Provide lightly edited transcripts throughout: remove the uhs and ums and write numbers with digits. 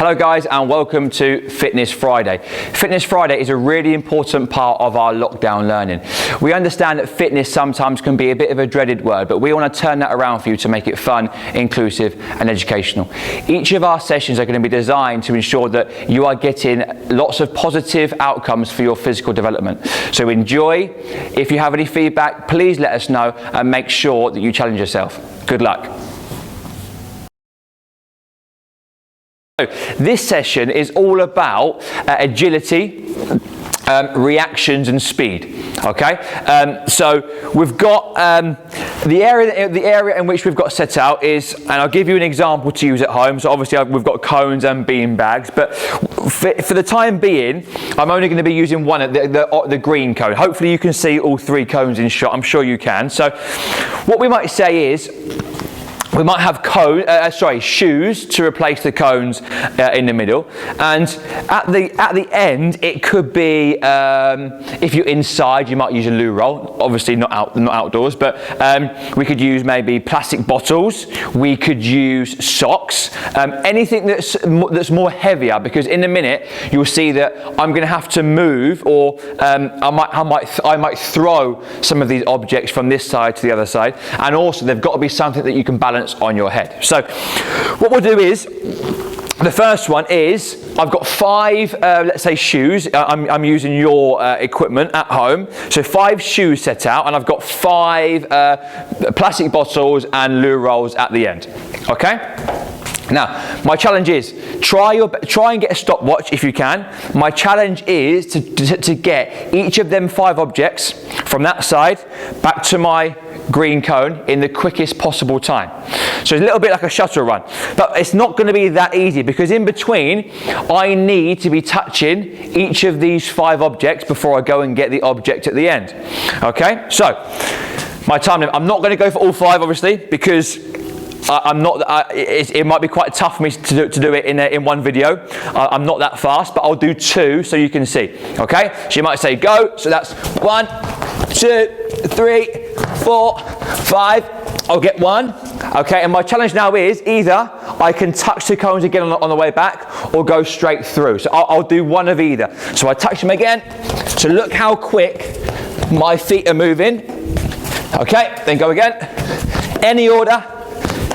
Hello guys, and welcome to Fitness Friday. Fitness Friday is a really important part of our lockdown learning. We understand that fitness sometimes can be a bit of a dreaded word, but we want to turn that around for you to make it fun, inclusive and educational. Each of our sessions are going to be designed to ensure that you are getting lots of positive outcomes for your physical development. So enjoy. If you have any feedback, please let us know and make sure that you challenge yourself. Good luck. This session is all about agility, reactions and speed. Okay, so we've got the area in which we've got set out is, and I'll give you an example to use at home. So obviously we've got cones and bean bags, but for the time being, I'm only going to be using one, the green cone. Hopefully you can see all three cones in shot. I'm sure you can. So what we might say is, we might have shoes to replace the cones in the middle, and at the end it could be, if you're inside, you might use a loo roll. Obviously not outdoors, but we could use maybe plastic bottles. We could use socks, anything that's more heavier, because in a minute you'll see that I'm going to have to move, or I might throw some of these objects from this side to the other side, and also they've got to be something that you can balance on your head. So what we'll do is, the first one is, I've got 5 let's say shoes. I'm using your equipment at home, so 5 shoes set out, and I've got 5 plastic bottles and loo rolls at the end. Okay, now my challenge is, try and get a stopwatch if you can. My challenge is to get each of them 5 objects from that side back to my green cone in the quickest possible time. So it's a little bit like a shuttle run, but it's not going to be that easy, because in between I need to be touching each of these 5 objects before I go and get the object at the end. Okay, so my time limit, I'm not going to go for all 5 obviously, because it might be quite tough for me to do it in one video. I'm not that fast, but I'll do 2 so you can see. Okay, so you might say go, so that's 1, 2, 3, 4, 5. I'll get 1. Okay, and my challenge now is, either I can touch the cones again on the way back, or go straight through. So I'll do one of either. So I touch them again. So look how quick my feet are moving. Okay, then go again. Any order.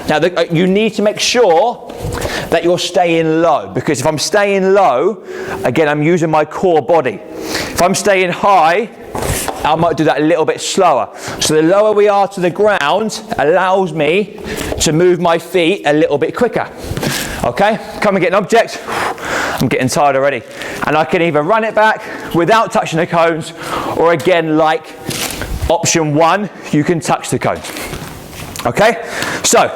Now you need to make sure that you're staying low, because if I'm staying low, again, I'm using my core body. If I'm staying high, I might do that a little bit slower. So the lower we are to the ground allows me to move my feet a little bit quicker. Okay, come and get an object. I'm getting tired already. And I can either run it back without touching the cones, or again, like option 1, you can touch the cones. Okay, so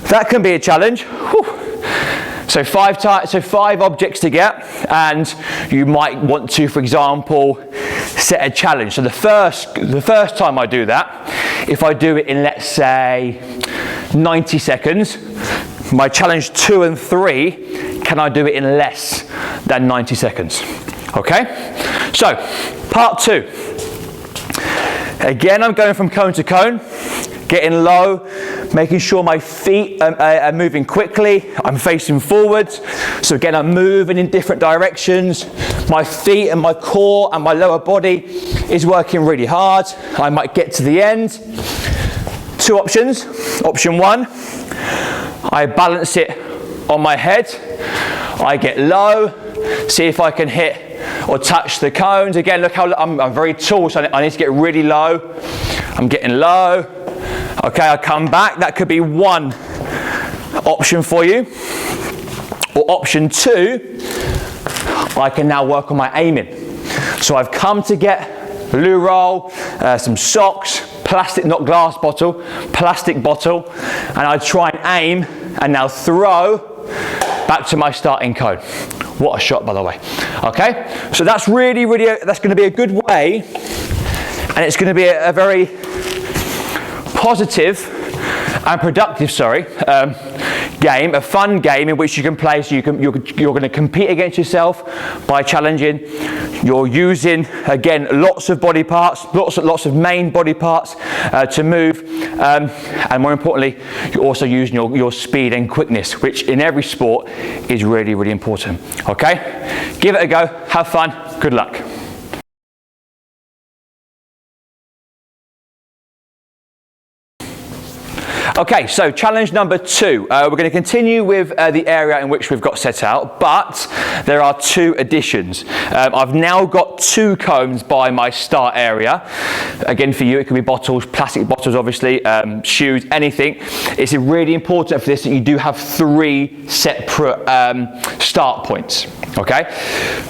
that can be a challenge. Whew. So 5 objects to get, and you might want to, for example, set a challenge. So the first time I do that, if I do it in, let's say, 90 seconds, my challenge 2 and 3, can I do it in less than 90 seconds? Okay, so part 2. Again, I'm going from cone to cone, getting low, making sure my feet are moving quickly. I'm facing forwards, so again, I'm moving in different directions. My feet and my core and my lower body is working really hard. I might get to the end. 2 options. Option 1, I balance it on my head. I get low, see if I can hit or touch the cones. Again, look how I'm very tall, so I need to get really low. I'm getting low. Okay, I come back. That could be 1 option for you. Or option 2, I can now work on my aiming. So I've come to get loo roll, some socks, plastic, not glass bottle, plastic bottle, and I try and aim and now throw back to my starting cone. What a shot, by the way. Okay, so that's really, that's going to be a good way, and it's going to be a very positive and productive, game, a fun game in which you can play. So you're going to compete against yourself by challenging. You're using, again, lots of body parts, lots of main body parts to move, and more importantly, you're also using your speed and quickness, which in every sport is really, really important. Okay, give it a go, have fun, good luck. Okay, so challenge number 2. We're going to continue with the area in which we've got set out, but there are 2 additions. I've now got 2 cones by my start area. Again, for you, it could be bottles, plastic bottles, obviously, shoes, anything. It's really important for this that you do have 3 separate start points. Okay,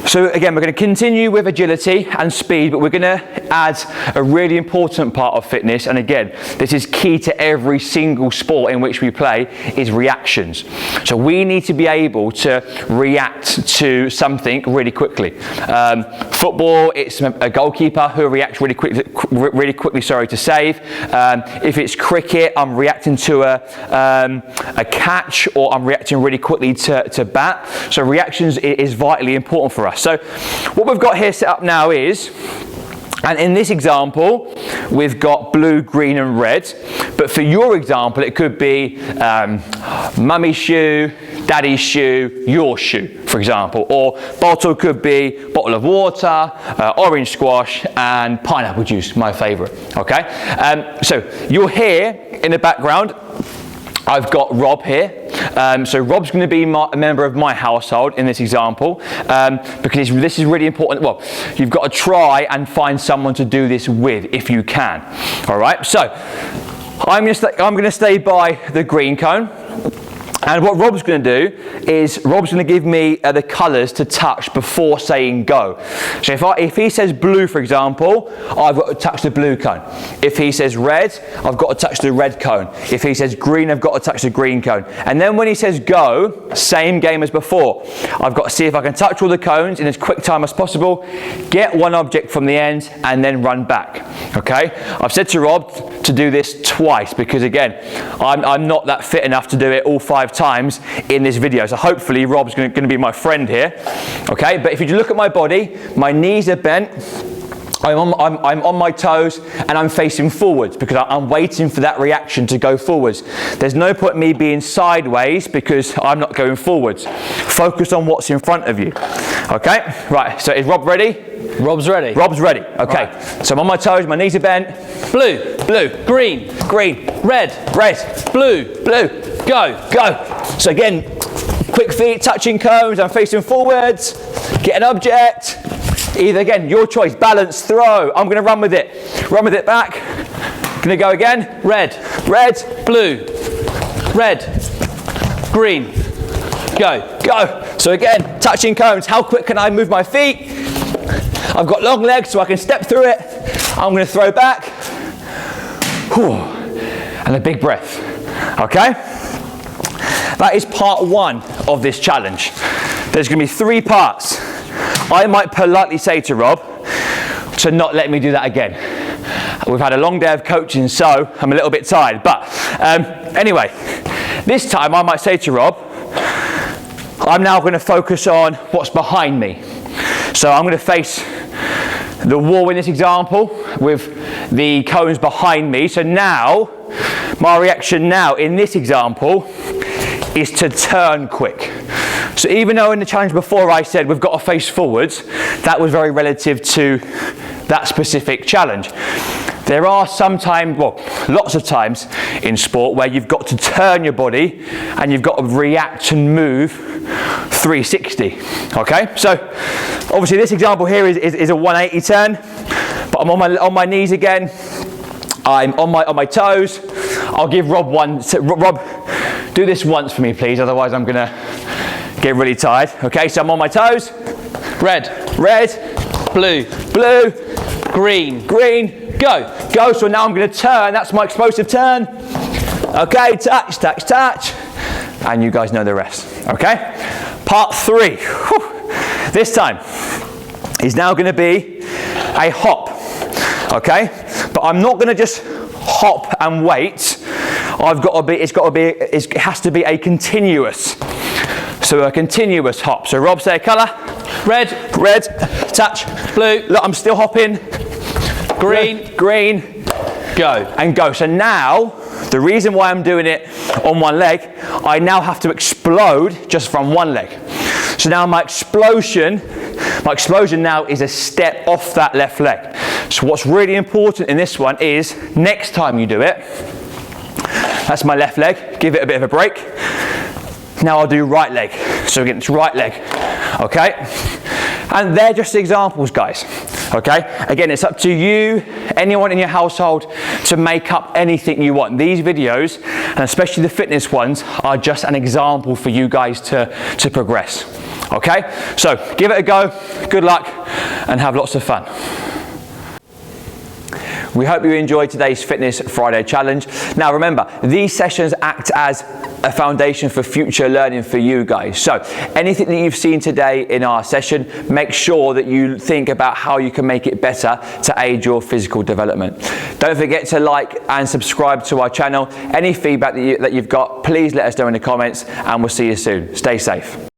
so again, we're going to continue with agility and speed, but we're going to add a really important part of fitness, and again, this is key to every single sport in which we play, is reactions. So we need to be able to react to something really quickly. Football, it's a goalkeeper who reacts really quickly to save. If it's cricket, I'm reacting to a catch, or I'm reacting really quickly to bat. So reactions is vitally important for us. So what we've got here set up now is, and in this example, we've got blue, green and red. But for your example, it could be mummy's shoe, daddy's shoe, your shoe, for example. Or bottle could be bottle of water, orange squash and pineapple juice, my favourite. Okay, so you'll hear in the background, I've got Rob here. So Rob's going to be a member of my household in this example, because this is really important. Well, you've got to try and find someone to do this with if you can. All right, so I'm going to stay by the green cone. And what Rob's going to do is Rob's going to give me the colours to touch before saying go. So if he says blue, for example, I've got to touch the blue cone. If he says red, I've got to touch the red cone. If he says green, I've got to touch the green cone. And then when he says go, same game as before. I've got to see if I can touch all the cones in as quick time as possible, get one object from the end, and then run back. Okay? I've said to Rob to do this twice because, again, I'm not that fit enough to do it all 5 times in this video, so hopefully Rob's going to be my friend here. Okay, but if you look at my body, my knees are bent, I'm on my toes, and I'm facing forwards because I'm waiting for that reaction to go forwards. There's no point in me being sideways because I'm not going forwards. Focus on what's in front of you. Okay, right, so is Rob ready? Rob's ready. Rob's ready. Okay, right. So I'm on my toes, my knees are bent. Blue, blue, green, green, red, red, blue, blue. Go, go. So again, quick feet, touching cones, I'm facing forwards, get an object. Either, again, your choice, balance, throw. I'm going to run with it back. Going to go again. Red, red, blue, red, green, go, go. So again, touching cones, how quick can I move my feet? I've got long legs so I can step through it. I'm going to throw back. Whew. And a big breath. Okay? That is part 1 of this challenge. There's going to be 3 parts. I might politely say to Rob to not let me do that again. We've had a long day of coaching, so I'm a little bit tired. But anyway, this time I might say to Rob, I'm now going to focus on what's behind me. So I'm going to face the wall in this example with the cones behind me. So now, my reaction now in this example is to turn quick. So even though in the challenge before I said we've got to face forwards, that was very relative to that specific challenge. There are sometimes, well, lots of times in sport where you've got to turn your body and you've got to react and move 360. Okay, so obviously this example here is a 180 turn, but I'm on my knees again. I'm on my toes. I'll give Rob one. Rob, do this once for me, please. Otherwise, I'm gonna get really tired. Okay, so I'm on my toes. Red, blue, blue, green, green. Go. So now I'm going to turn. That's my explosive turn. Okay, touch, touch, touch. And you guys know the rest. Okay? Part 3. Whew. This time is now going to be a hop. Okay? But I'm not going to just hop and wait. it has to be a continuous. So a continuous hop. So Rob, say a colour. Red. Red. Touch. Blue. Look, I'm still hopping. Green. Green. Go. And go. So now, the reason why I'm doing it on one leg, I now have to explode just from one leg. So now my explosion now is a step off that left leg. So what's really important in this one is next time you do it, that's my left leg, give it a bit of a break. Now I'll do right leg. So again, it's right leg, okay? And they're just examples, guys, okay? Again, it's up to you, anyone in your household, to make up anything you want. These videos, and especially the fitness ones, are just an example for you guys to progress, okay? So give it a go, good luck, and have lots of fun. We hope you enjoyed today's Fitness Friday challenge. Now remember, these sessions act as a foundation for future learning for you guys. So anything that you've seen today in our session, make sure that you think about how you can make it better to aid your physical development. Don't forget to like and subscribe to our channel. Any feedback that you've got, please let us know in the comments, and we'll see you soon. Stay safe.